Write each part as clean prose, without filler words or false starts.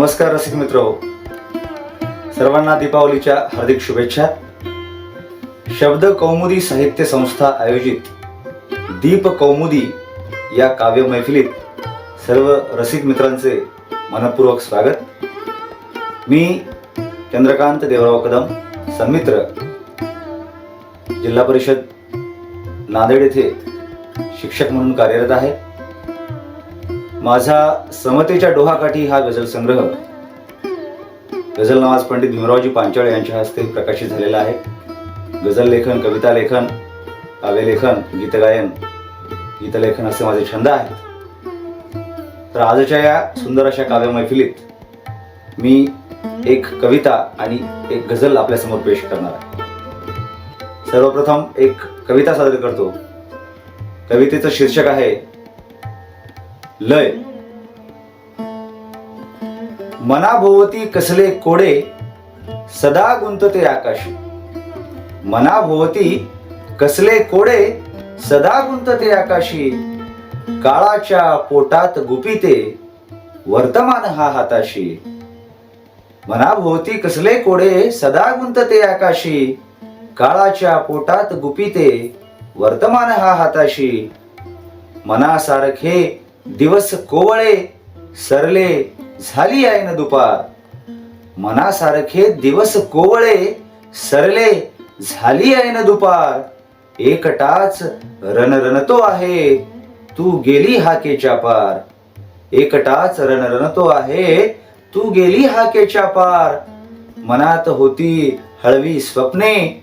नमस्कार रसिक मित्र, सर्वांना दीपावलीच्या हार्दिक शुभेच्छा. शब्द कौमुदी साहित्य संस्था आयोजित दीप कौमुदी या काव्य मैफिलीत सर्व रसिक मित्रांचे मनपूर्वक स्वागत. मी चंद्रकांत देवराव कदम, सन्मित्र, जिल्हा परिषद नांदेड येथे शिक्षक म्हणून कार्यरत आहे. माझा समतेच्या डोहाकाठी हा गझल संग्रह गझल नवाज पंडित भीमरावजी पांचाळ यांच्या हस्ते प्रकाशित झालेला आहे. गझल लेखन, कविता लेखन, काव्यलेखन, गीतगायन, गीतलेखन असे माझे छंद आहेत. तर आजच्या या सुंदर अशा काव्य मैफिलीत मी एक कविता आणि एक गझल आपल्या समोर पेश करणार आहे. सर्वप्रथम एक कविता सादर करतो. कवितेचं शीर्षक आहे लय. मनाभोवती कसले कोडे सदा गुंतते आकाशी. मनाभोवती कसले कोडे सदा गुंतते आकाशी. काळाच्या पोटात गुपिते वर्तमान हा हाताशी. मनाभोवती कसले कोडे सदा गुंतते आकाशी. काळाच्या पोटात गुपिते वर्तमान हा हाताशी. मनासारखे दिवस कोवळे सरले झाली ऐन दुपार. मनासारखे दिवस कोवळे सरले झाली ऐन दुपार. एकटाच रणरणतो आहे तू गेली हाकेच्या पार. एकटाच रणरणतो आहे तू गेली हाकेच्या पार. मनात होती हळवी स्वप्ने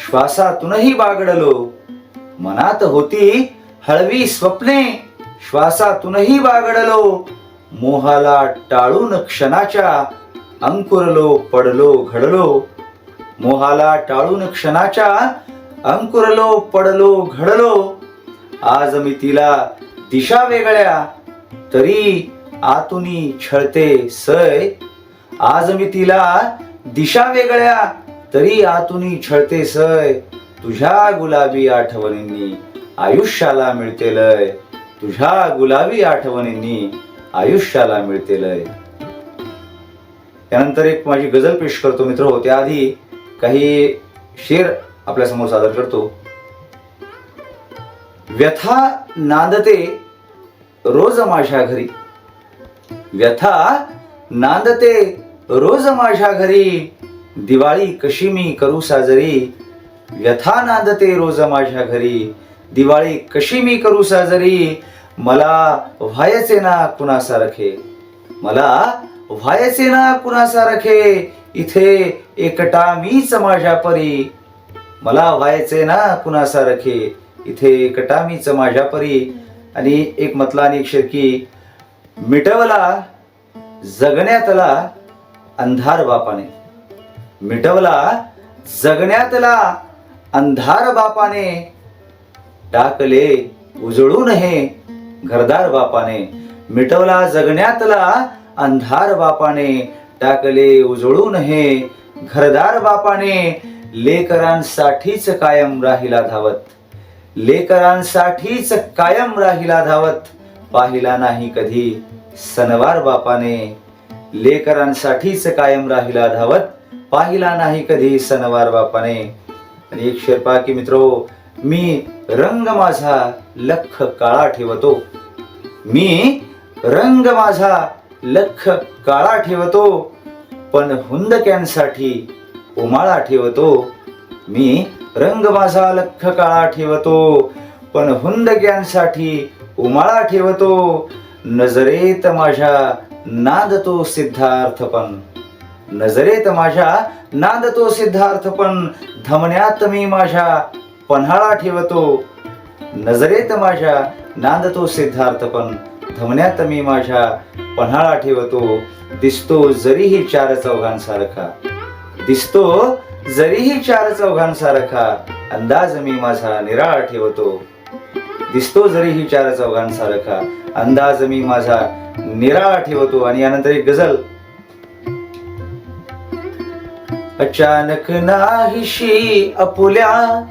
श्वासातूनही बागडलो. मनात होती हळवी स्वप्ने श्वासातूनही बागडलो. मोहाला टाळून क्षणाच्या अंकुरलो पडलो घडलो. मोहाला टाळून क्षणाच्या अंकुरलो पडलो घडलो. आज मी तिला दिशा वेगळ्या तरी आतुनी छळते सय. आज मी तिला दिशा वेगळ्या तरी आतुनी छळते सय. तुझ्या गुलाबी आठवणींनी आयुष्याला मिळते लय. तुझ्या गुलाबी आठवणींनी आयुष्याला मिळते लय. त्यानंतर एक माझी गझल पेश करतो मित्र. त्याआधी काही शेर आपल्या समोर सादर करतो. व्यथा नांदते रोज माझ्या घरी. व्यथा नांदते रोज माझ्या घरी. दिवाळी कशी मी करू साजरी. व्यथा नांदते रोज माझ्या घरी. दिवाळी कशी मी करू साजरी. मला व्हायचे ना कुणासारखे. मला व्हायचे ना कुणासारखे. इथे एकटा मीच माझ्या परी. मला व्हायचे ना कुणासारखे. इथे एकटा मीच माझ्या परी. आणि एक मतला आणि एक शेरकी. मिटवला जगण्यातला अंधार बापाने. मिटवला जगण्यातला अंधार बापाने. टाकले उजळून हे घरदार बापाने. मिटवला जगण्यातला अंधार बापाने. टाकले उजळून हे घरदार बापाने. लेकरांसाठीच कायम राहिला धावत. लेकरांसाठीच कायम राहिला धावत. पाहिला नाही कधी सणवार बापाने. लेकरांसाठीच कायम राहिला धावत. पाहिला नाही कधी सणवार बापाने. आणि एक शेरपा की मित्रो. मी रंग माझा लख काळा ठेवतो. मी रंग माझा लख काळा ठेवतो. पण हुंदक्यांसाठी उमाळा ठेवतो. मी रंग माझा लख काळा ठेवतो. पण हुंदक्यांसाठी उमाळा ठेवतो. नजरेत माझ्या नांदतो सिद्धार्थ पण. नजरेत माझ्या नांदतो सिद्धार्थ पण. धमन्यात मी माझ्या पन्हाळा ठेवतो. नजरेत माझ्या नांदतो सिद्धार्थ पण. धमन्यात मी माझ्या पन्हाळा ठेवतो. दिसतो जरीही चार चौघांसारखा. दिसतो जरीही चार चौघांसारखा. अंदाज मी माझा निराळा ठेवतो. दिसतो जरीही चार चौघांसारखा. अंदाज मी माझा निराळा ठेवतो. आणि यानंतर एक गझल. अचानक नाहीशी आपुल्या.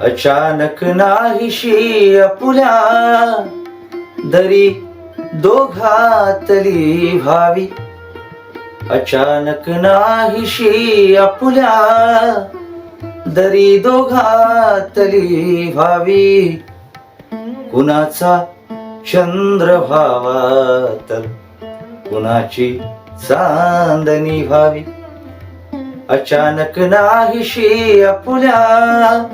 अचानक नाहीशी आपुल्या. दरी दोघातली व्हावी अचानक नाहीशी आपुल्या दरी दोघातली व्हावी, कुणाचा चंद्र व्हावा तर कुणाची चांदणी व्हावी. अचानक नाहीशी आपुल्या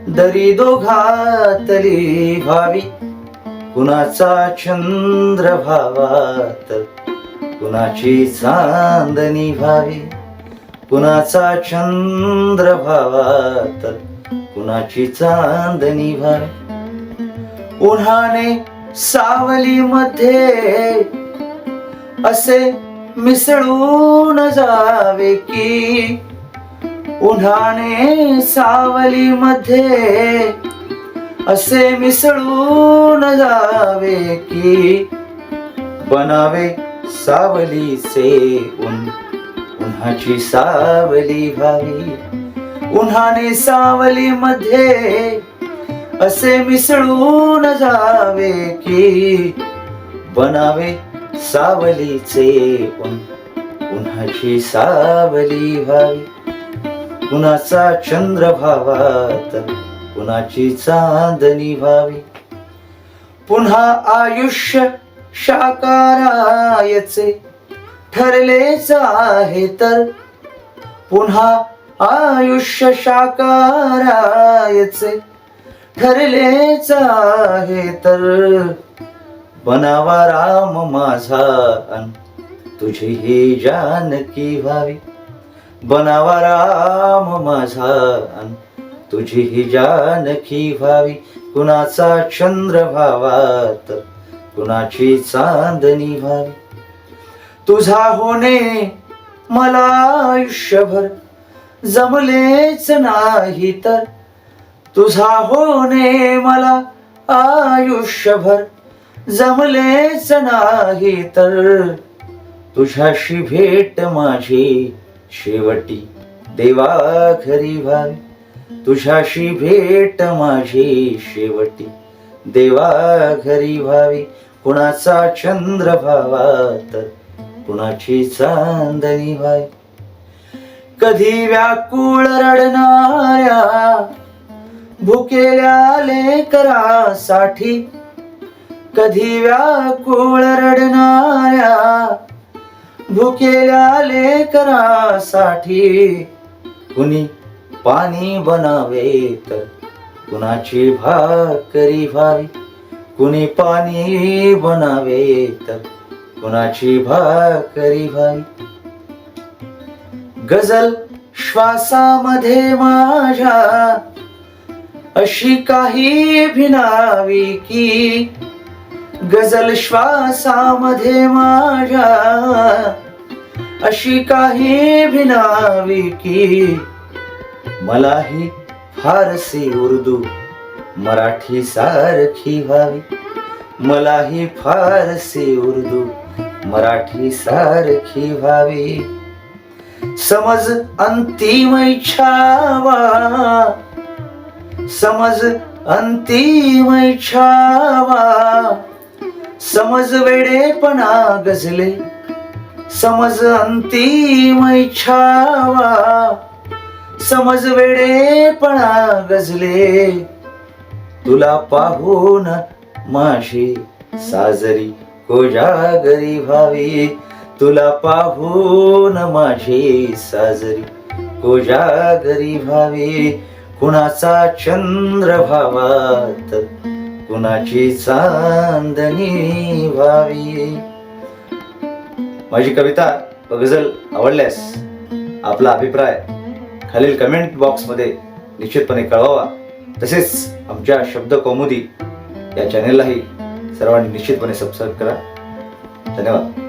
दरी दोघातली व्हावी, कुणाचा चंद्र व्हावा तर कुणाची चांदणी व्हावी, कुणाचा चंद्र व्हावा तर कुणाची चांदणी व्हावी. उन्हाने सावलीमध्ये असे मिसळून जावे की, उन्हाने सावलीमध्ये असे मिसळून जावे की, बनावे सावलीचे उन्हाची सावली व्हावी. उन्हाने सावलीमध्ये असे मिसळून जावे की, बनावे सावलीचे उन्हाची सावली व्हावी. कुणाचा चंद्र व्हावा तर कुणाची चांदणी व्हावी. पुन्हा आयुष्य शाकारायचे ठरलेच आहे तर, पुन्हा आयुष्य शाकारायचे ठरलेच आहे तर, बनावा राम माझा अन तुझी ही जानकी व्हावी. बनावा राम माझा अन तुझी ही जानकी व्हावी. कुणाचा चंद्र व्हावा तर कुणाची चांदणी व्हावी. तुझा होणे मला आयुष्यभर जमलेच नाही तर, तुझा होणे मला आयुष्यभर जमलेच नाही तर, तुझ्याशी भेट माझी शेवटी देवा घरी व्हावी. तुझ्याशी भेट माझी शेवटी देवा घरी व्हावी. कुणाचा चंद्र व्हावा तर कुणाची चांदणी व्हावी. कधी व्याकुळ रडणाऱ्या भुकेल्या लेकरासाठी, कधी व्याकुळ रडणाऱ्या भुकेल्या लेकरासाठी, कुणी पाणी बनावे तर कुणाची भाकरी व्हावी. कुणी पाणी बनावे तर कुणाची भाकरी व्हावी. गजल श्वासामध्ये माझ्या अशी काही भिनावी की, गजल श्वासामध्ये माझ्या अशी काही भिनावी की, मलाही फारसी उर्दू मराठी सारखी व्हावी. मलाही फारसी उर्दू मराठी सारखी व्हावी. समज अंतिम इच्छावा, समज अंतिम इच्छावा, समज वेडेपणा गजले, समज अंतिम इच्छावा, समज वेडेपणा गजले. तुला पाहून माझी साजरी कोजागरी व्हावी. तुला पाहून माझी साजरी कोजागरी व्हावी. कुणाचा चंद्र व्हावा तर कुणाची चांदणी व्हावी. माझी कविता व गझल आवडल्यास आपला अभिप्राय खालील कमेंट बॉक्समध्ये निश्चितपणे कळवावा. तसेच आमच्या शब्द कौमुदी या चॅनेललाही सर्वांनी निश्चितपणे सबस्क्राईब करा. धन्यवाद.